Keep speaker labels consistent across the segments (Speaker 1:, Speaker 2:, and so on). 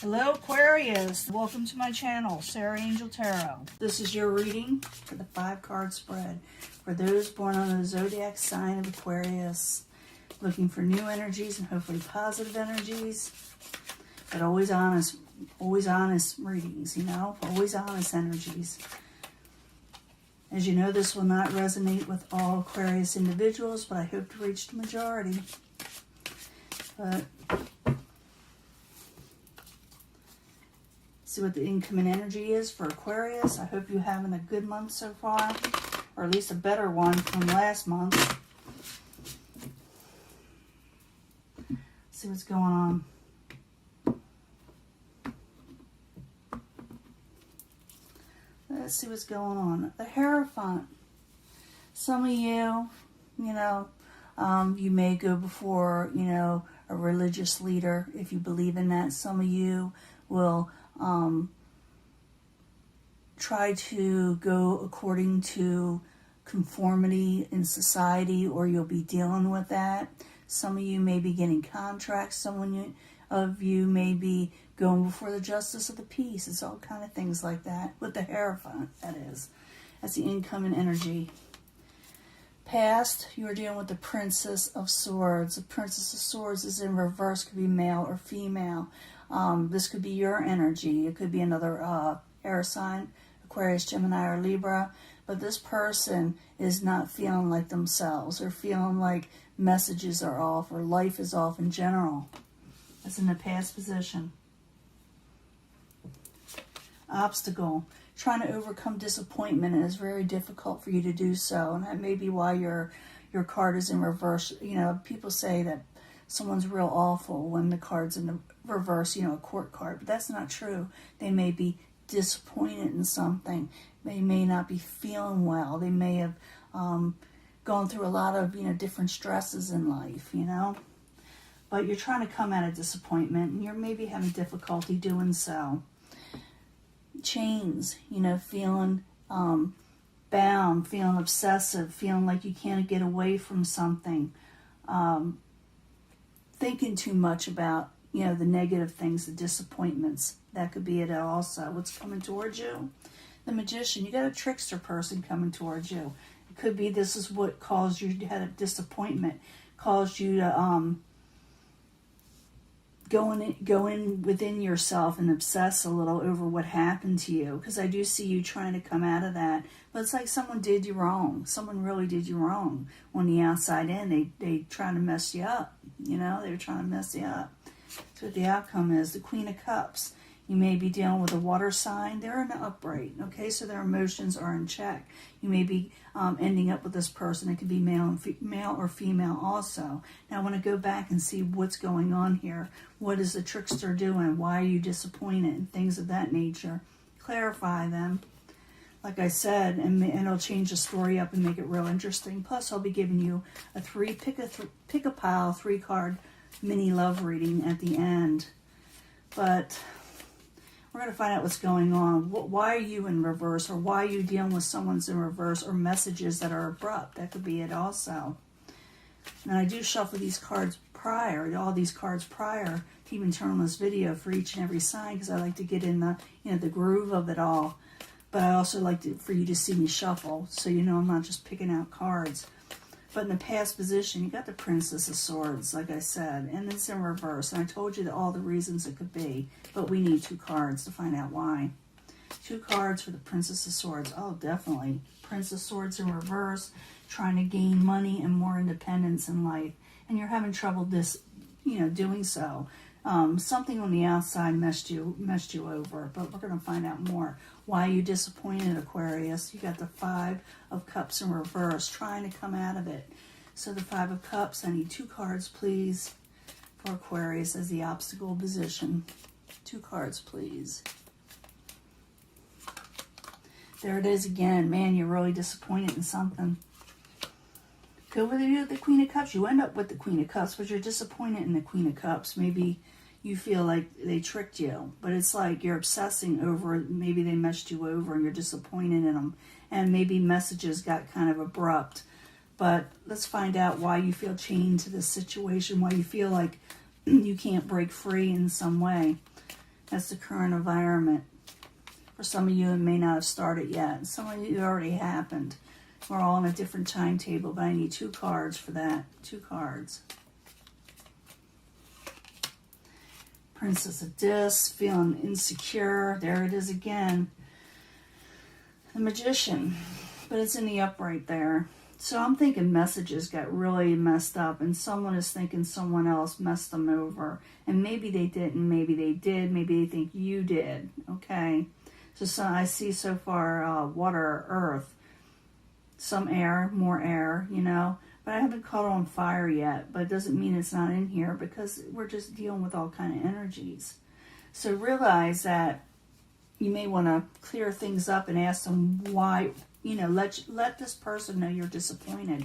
Speaker 1: Hello Aquarius, welcome to my channel, Sarah Angel Tarot. This is your reading for the 5-card spread for those born on the zodiac sign of Aquarius, looking for new energies and hopefully positive energies, but always honest readings, always honest energies. As you know, this will not resonate with all Aquarius individuals, but I hope to reach the majority. But see what the incoming energy is for Aquarius. I hope you're having a good month so far, or at least a better one from last month. See what's going on. Let's see what's going on. The Hierophant. Some of you, you may go before, a religious leader if you believe in that. Some of you will try to go according to conformity in society, or you'll be dealing with that. Some of you may be getting contracts. Some of you may be going before the justice of the peace. It's all kind of things like that with the Hierophant, that is. That's the incoming energy. Past, you are dealing with the Princess of Swords. The Princess of Swords is in reverse, could be male or female. This could be your energy. It could be another air sign, Aquarius, Gemini, or Libra. But this person is not feeling like themselves, or feeling like messages are off, or life is off in general. That's in the past position. Obstacle. Trying to overcome disappointment, and it's very difficult for you to do so. And that may be why your card is in reverse. People say that someone's real awful when the card's in the reverse, a court card. But that's not true. They may be disappointed in something. They may not be feeling well. They may have gone through a lot of, different stresses in life, But you're trying to come out of disappointment, and you're maybe having difficulty doing so. Chains, feeling bound, feeling obsessive, feeling like you can't get away from something. Thinking too much about, the negative things, the disappointments. That could be it also. What's coming towards you? The Magician. You got a trickster person coming towards you. It could be this is what caused you to have a disappointment, caused you to go in within yourself and obsess a little over what happened to you. Because I do see you trying to come out of that. But it's like someone did you wrong. Someone really did you wrong. On the outside in, they trying to mess you up. They were trying to mess you up. So what the outcome is, the Queen of Cups. You may be dealing with a water sign. They're in the upright, okay? So their emotions are in check. You may be ending up with this person. It could be male or female also. Now I want to go back and see what's going on here. What is the trickster doing? Why are you disappointed? And things of that nature. Clarify them. Like I said, and it'll change the story up and make it real interesting. Plus, I'll be giving you a pick a pile 3-card mini love reading at the end. But we're going to find out what's going on. Why are you in reverse? Or why are you dealing with someone's in reverse? Or messages that are abrupt? That could be it also. Now, I do shuffle these cards prior, all these cards prior to even turn on this video for each and every sign, because I like to get in the, the groove of it all. But I also like for you to see me shuffle, so I'm not just picking out cards. But in the past position, you got the Princess of Swords, like I said, and it's in reverse. And I told you all the reasons it could be, but we need 2 cards to find out why. 2 cards for the Princess of Swords. Oh, definitely. Princess of Swords in reverse, trying to gain money and more independence in life. And you're having trouble doing so. Something on the outside messed you over, but we're going to find out more. Why are you disappointed, Aquarius? You got the 5 of Cups in reverse, trying to come out of it. So the 5 of Cups, I need 2 cards, please, for Aquarius as the obstacle position. 2 cards, please. There it is again. Man, you're really disappointed in something. Go with the Queen of Cups. You end up with the Queen of Cups, but you're disappointed in the Queen of Cups. Maybe you feel like they tricked you, but it's like you're obsessing over, maybe they messed you over and you're disappointed in them. And maybe messages got kind of abrupt. But let's find out why you feel chained to this situation, why you feel like you can't break free in some way. That's the current environment. For some of you, it may not have started yet. Some of you, it already happened. We're all on a different timetable, but I need 2 cards for that. 2 cards. Princess of Discs, feeling insecure. There it is again. The Magician, but it's in the upright there. So I'm thinking messages got really messed up, and someone is thinking someone else messed them over. And maybe they didn't, maybe they did, maybe they think you did, okay? So I see so far water, earth, some air, more air, you know. But I haven't caught on fire yet, but it doesn't mean it's not in here because we're just dealing with all kind of energies. So realize that you may want to clear things up and ask them why, you know, let this person know you're disappointed.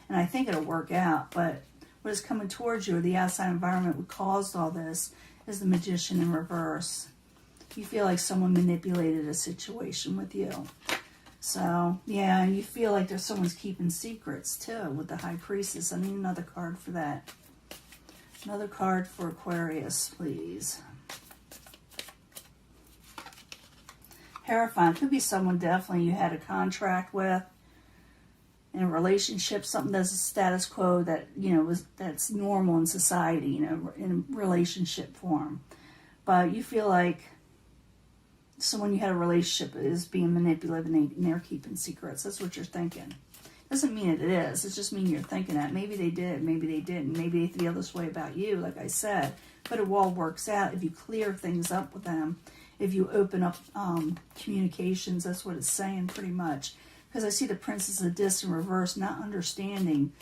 Speaker 1: And I think it'll work out, but what is coming towards you or the outside environment what caused all this is the Magician in reverse. You feel like someone manipulated a situation with you. So, yeah, you feel like there's someone's keeping secrets, too, with the High Priestess. I need another card for that. Another card for Aquarius, please. Hierophant. Could be someone definitely you had a contract with in a relationship, something that's a status quo that, you know, that's normal in society, you know, in relationship form. But you feel like someone you had a relationship is being manipulative and they're keeping secrets. That's what you're thinking. Doesn't mean it is. It just means you're thinking that. Maybe they did. Maybe they didn't. Maybe they feel this way about you, like I said. But it all works out if you clear things up with them. If you open up communications, that's what it's saying pretty much. Because I see the Princess of Discs in reverse, not understanding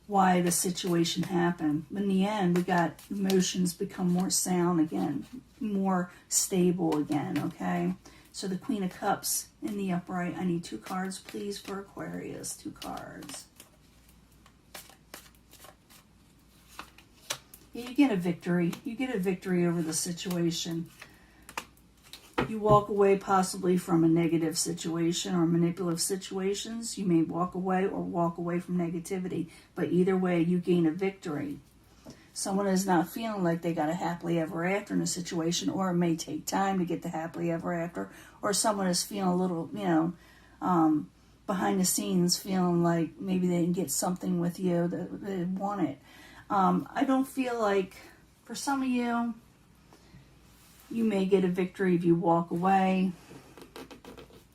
Speaker 1: why the situation happened. But in the end, we got emotions become more sound again, more stable again, okay? So the Queen of Cups in the upright. I need 2 cards, please, for Aquarius. 2 cards. Yeah, you get a victory. You get a victory over the situation. You walk away possibly from a negative situation or manipulative situations. You may walk away or walk away from negativity. But either way, you gain a victory. Someone is not feeling like they got a happily ever after in a situation, or it may take time to get the happily ever after, or someone is feeling a little, you know, behind the scenes, feeling like maybe they didn't get something with you that they wanted. I don't feel like, for some of you, you may get a victory if you walk away,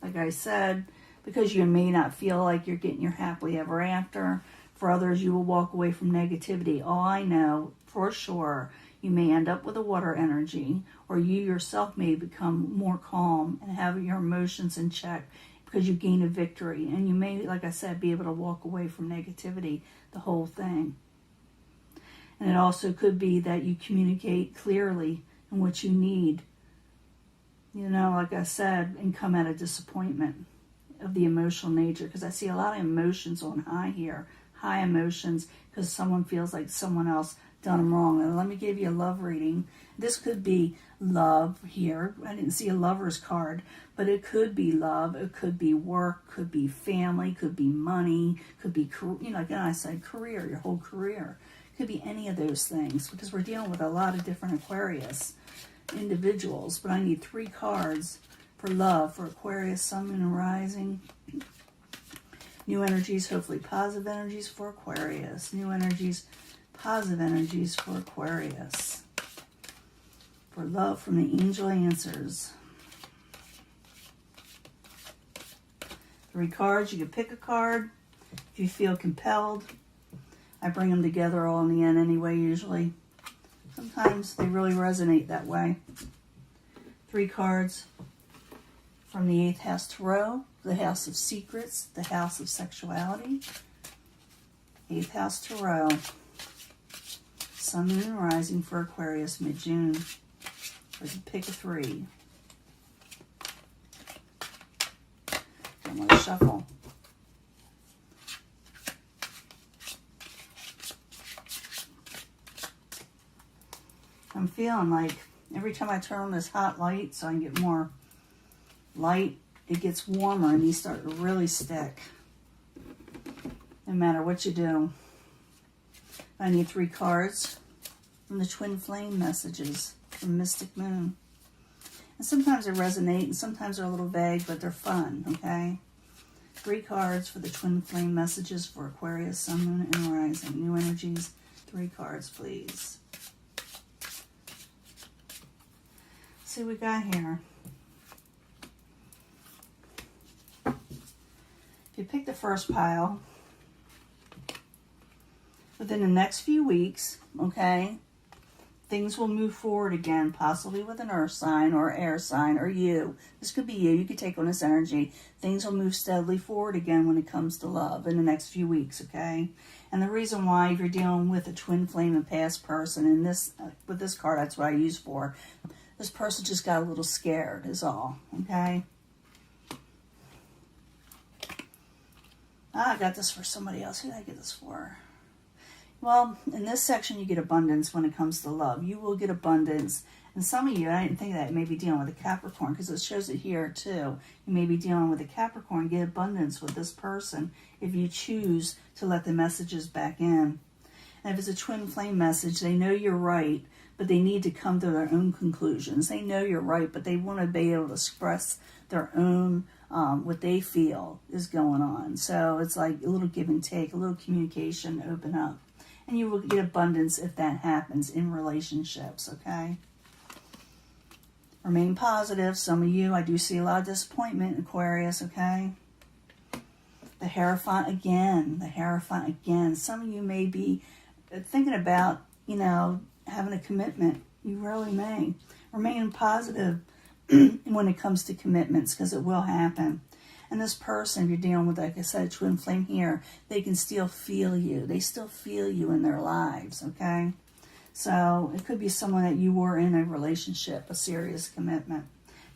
Speaker 1: like I said, because you may not feel like you're getting your happily ever after. For others, you will walk away from negativity. All I know for sure, you may end up with a water energy, or you yourself may become more calm and have your emotions in check because you gain a victory. And you may, like I said, be able to walk away from negativity, the whole thing. And it also could be that you communicate clearly in what you need, you know, like I said, and come out of disappointment of the emotional nature. Because I see a lot of emotions on high here. High emotions because someone feels like someone else done them wrong. And let me give you a love reading. This could be love here. I didn't see a lover's card, but it could be love. It could be work, could be family, could be money, could be, you know, like I said, career, your whole career. Could be any of those things because we're dealing with a lot of different Aquarius individuals. But I need 3 cards for love for Aquarius, Sun, Moon, and Rising. New energies, hopefully positive energies for Aquarius. New energies, positive energies for Aquarius. For love from the angel answers. 3 cards. You can pick a card if you feel compelled. I bring them together all in the end anyway, usually. Sometimes they really resonate that way. 3 cards from the 8th house Tarot, the house of secrets, the house of sexuality. 8th house Tarot. Sun, Moon, and Rising for Aquarius mid-June. Or you pick a 3. I'm going to shuffle. I'm feeling like every time I turn on this hot light so I can get more light, it gets warmer and these start to really stick. No matter what you do. I need 3 cards from the Twin Flame messages. the mystic moon. And sometimes they resonate and sometimes they're a little vague, but they're fun, okay? 3 cards for the twin flame messages for Aquarius, Sun, Moon, and Rising. New energies. 3 cards, please. See what we got here. If you pick the first pile, within the next few weeks, okay, things will move forward again, possibly with an earth sign or air sign or you. This could be you. You could take on this energy. Things will move steadily forward again when it comes to love in the next few weeks, okay? And the reason why, if you're dealing with a twin flame and past person, and this with this card, that's what I use for, this person just got a little scared is all, okay? I got this for somebody else. Who did I get this for? Well, in this section, you get abundance when it comes to love. You will get abundance. And some of you, I didn't think that, you may be dealing with a Capricorn, because it shows it here too. You may be dealing with a Capricorn. Get abundance with this person if you choose to let the messages back in. And if it's a twin flame message, they know you're right, but they need to come to their own conclusions. They know you're right, but they want to be able to express their own, what they feel is going on. So it's like a little give and take, a little communication, open up. And you will get abundance if that happens in relationships, okay? Remain positive. Some of you, I do see a lot of disappointment in Aquarius, okay? The Hierophant again. The Hierophant again. Some of you may be thinking about, you know, having a commitment. You really may. Remain positive when it comes to commitments, because it will happen. And this person, if you're dealing with, like I said, a twin flame here, they can still feel you. They still feel you in their lives, okay? So it could be someone that you were in a relationship, a serious commitment.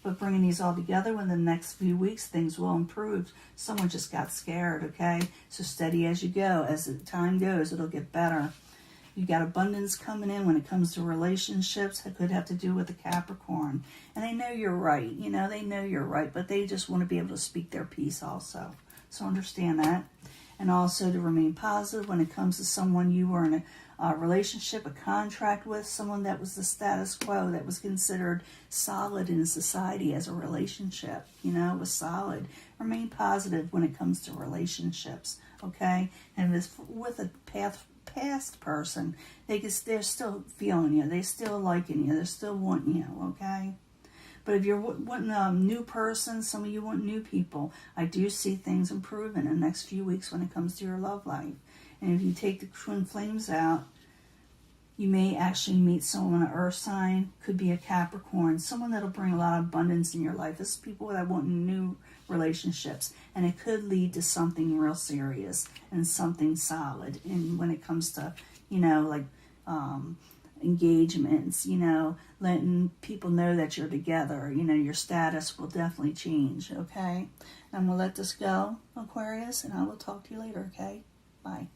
Speaker 1: But bringing these all together, within the next few weeks, things will improve. Someone just got scared, okay? So steady as you go. As the time goes, it'll get better. You got abundance coming in when it comes to relationships. It could have to do with the Capricorn. And they know you're right. You know, they know you're right, but they just want to be able to speak their piece also. So understand that. And also to remain positive when it comes to someone you were in a relationship, a contract with, someone that was the status quo, that was considered solid in society as a relationship. You know, it was solid. Remain positive when it comes to relationships, okay? And if it's with a past person, they're still feeling you, they're still liking you, they're still wanting you, okay? But if you're wanting a new person, some of you want new people, I do see things improving in the next few weeks when it comes to your love life. And if you take the twin flames out, you may actually meet someone, an earth sign, could be a Capricorn, someone that'll bring a lot of abundance in your life. This is people that want new relationships, and it could lead to something real serious and something solid. And when it comes to, you know, like engagements, you know, letting people know that you're together, you know, your status will definitely change, okay? I'm going to let this go, Aquarius, and I will talk to you later, okay? Bye.